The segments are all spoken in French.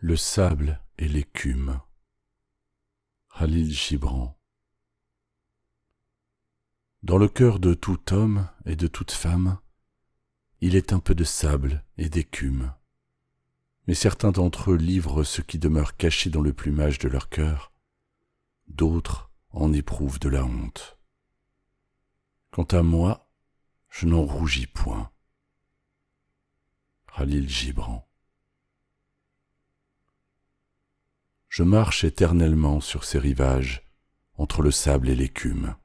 Le sable et l'écume. Khalil Gibran. Dans le cœur de tout homme et de toute femme, il est un peu de sable et d'écume. Mais certains d'entre eux livrent ce qui demeure caché dans le plumage de leur cœur, d'autres en éprouvent de la honte. Quant à moi, je n'en rougis point. Khalil Gibran. Je marche éternellement sur ces rivages, entre le sable et l'écume.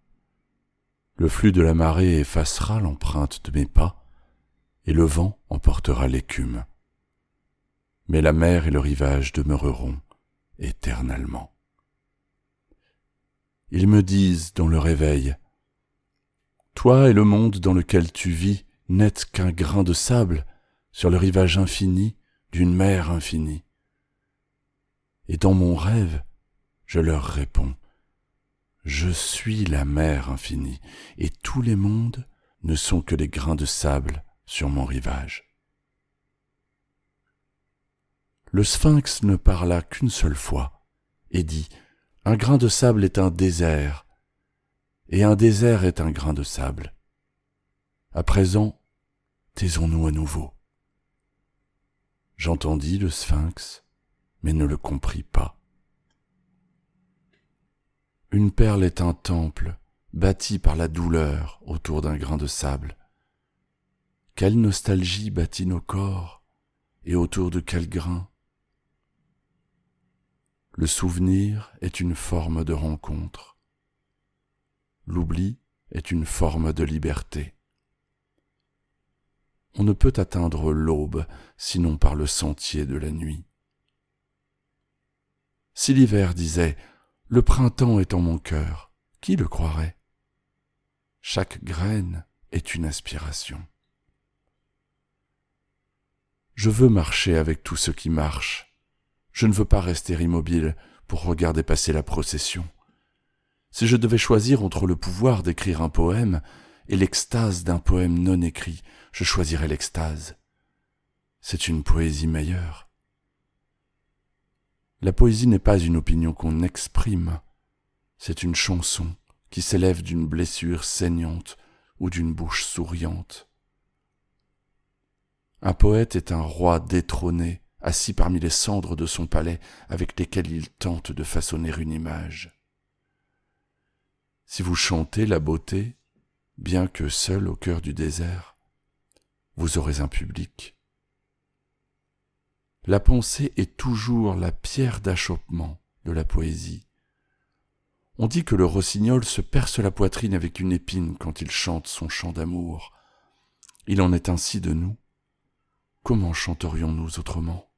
Le flux de la marée effacera l'empreinte de mes pas, et le vent emportera l'écume. Mais la mer et le rivage demeureront éternellement. Ils me disent dans le réveil, « Toi et le monde dans lequel tu vis n'êtes qu'un grain de sable sur le rivage infini d'une mer infinie. » Et dans mon rêve, je leur réponds, « Je suis la mer infinie, et tous les mondes ne sont que des grains de sable sur mon rivage. » Le sphinx ne parla qu'une seule fois, et dit, « Un grain de sable est un désert, et un désert est un grain de sable. À présent, taisons-nous à nouveau. » J'entendis le sphinx, mais ne le compris pas. Une perle est un temple bâti par la douleur autour d'un grain de sable. Quelle nostalgie bâtit nos corps et autour de quel grain? Le souvenir est une forme de rencontre. L'oubli est une forme de liberté. On ne peut atteindre l'aube sinon par le sentier de la nuit. Si l'hiver disait « Le printemps est en mon cœur », qui le croirait? Chaque graine est une aspiration. Je veux marcher avec tout ce qui marche. Je ne veux pas rester immobile pour regarder passer la procession. Si je devais choisir entre le pouvoir d'écrire un poème et l'extase d'un poème non écrit, je choisirais l'extase. C'est une poésie meilleure. La poésie n'est pas une opinion qu'on exprime, c'est une chanson qui s'élève d'une blessure saignante ou d'une bouche souriante. Un poète est un roi détrôné, assis parmi les cendres de son palais avec lesquelles il tente de façonner une image. Si vous chantez la beauté, bien que seul au cœur du désert, vous aurez un public. La pensée est toujours la pierre d'achoppement de la poésie. On dit que le rossignol se perce la poitrine avec une épine quand il chante son chant d'amour. Il en est ainsi de nous. Comment chanterions-nous autrement?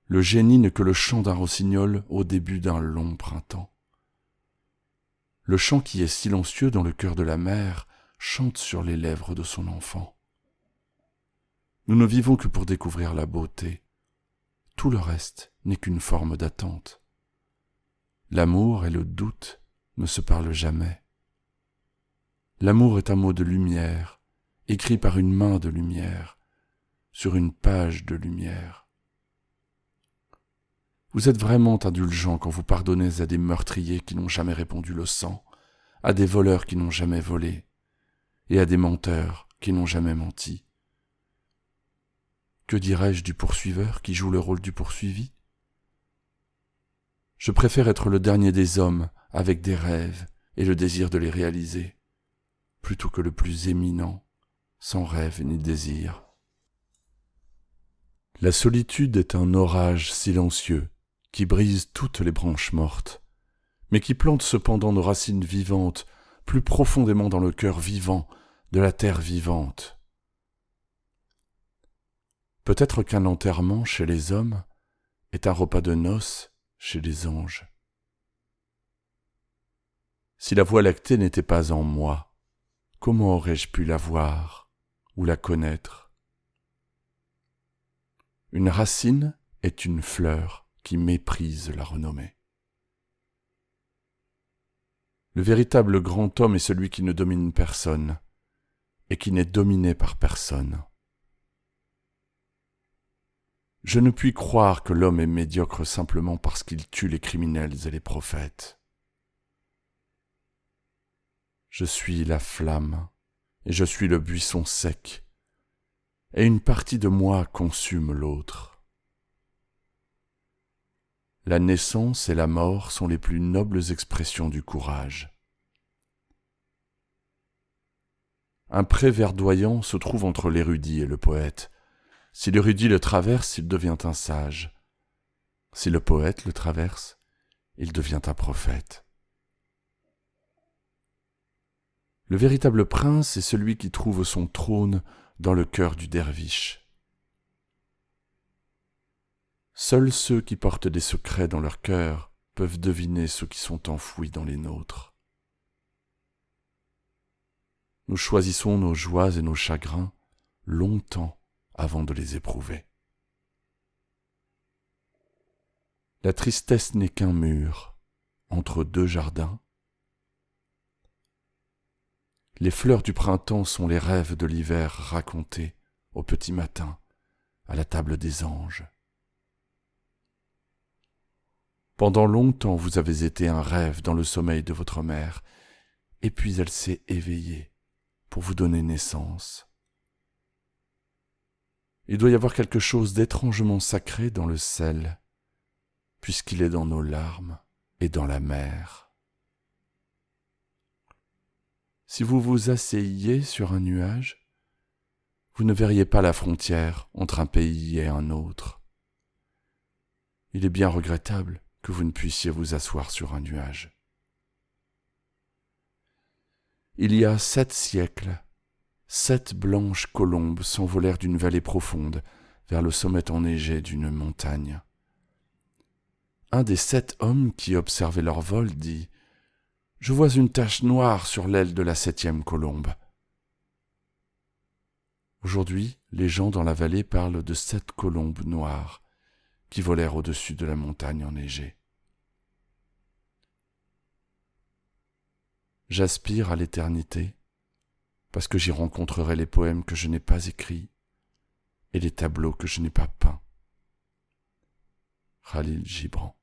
Le génie n'est que le chant d'un rossignol au début d'un long printemps. Le chant qui est silencieux dans le cœur de la mère chante sur les lèvres de son enfant. Nous ne vivons que pour découvrir la beauté. Tout le reste n'est qu'une forme d'attente. L'amour et le doute ne se parlent jamais. L'amour est un mot de lumière, écrit par une main de lumière, sur une page de lumière. Vous êtes vraiment indulgent quand vous pardonnez à des meurtriers qui n'ont jamais répandu le sang, à des voleurs qui n'ont jamais volé, et à des menteurs qui n'ont jamais menti. Que dirais-je du poursuiveur qui joue le rôle du poursuivi? Je préfère être le dernier des hommes avec des rêves et le désir de les réaliser, plutôt que le plus éminent, sans rêve ni désir. La solitude est un orage silencieux qui brise toutes les branches mortes, mais qui plante cependant nos racines vivantes plus profondément dans le cœur vivant de la terre vivante. Peut-être qu'un enterrement chez les hommes est un repas de noces chez les anges. Si la Voie lactée n'était pas en moi, comment aurais-je pu la voir ou la connaître? Une racine est une fleur qui méprise la renommée. Le véritable grand homme est celui qui ne domine personne et qui n'est dominé par personne. Je ne puis croire que l'homme est médiocre simplement parce qu'il tue les criminels et les prophètes. Je suis la flamme, et je suis le buisson sec, et une partie de moi consume l'autre. La naissance et la mort sont les plus nobles expressions du courage. Un pré verdoyant se trouve entre l'érudit et le poète. Si l'érudit le traverse, il devient un sage. Si le poète le traverse, il devient un prophète. Le véritable prince est celui qui trouve son trône dans le cœur du derviche. Seuls ceux qui portent des secrets dans leur cœur peuvent deviner ceux qui sont enfouis dans les nôtres. Nous choisissons nos joies et nos chagrins longtemps avant de les éprouver. La tristesse n'est qu'un mur entre deux jardins. Les fleurs du printemps sont les rêves de l'hiver racontés au petit matin à la table des anges. Pendant longtemps vous avez été un rêve dans le sommeil de votre mère, et puis elle s'est éveillée pour vous donner naissance. Il doit y avoir quelque chose d'étrangement sacré dans le sel, puisqu'il est dans nos larmes et dans la mer. Si vous vous asseyiez sur un nuage, vous ne verriez pas la frontière entre un pays et un autre. Il est bien regrettable que vous ne puissiez vous asseoir sur un nuage. Il y a 7 siècles, 7 blanches colombes s'envolèrent d'une vallée profonde vers le sommet enneigé d'une montagne. Un des 7 hommes qui observaient leur vol dit « Je vois une tache noire sur l'aile de la 7e colombe. » Aujourd'hui, les gens dans la vallée parlent de 7 colombes noires qui volèrent au-dessus de la montagne enneigée. J'aspire à l'éternité parce que j'y rencontrerai les poèmes que je n'ai pas écrits et les tableaux que je n'ai pas peints. Khalil Gibran.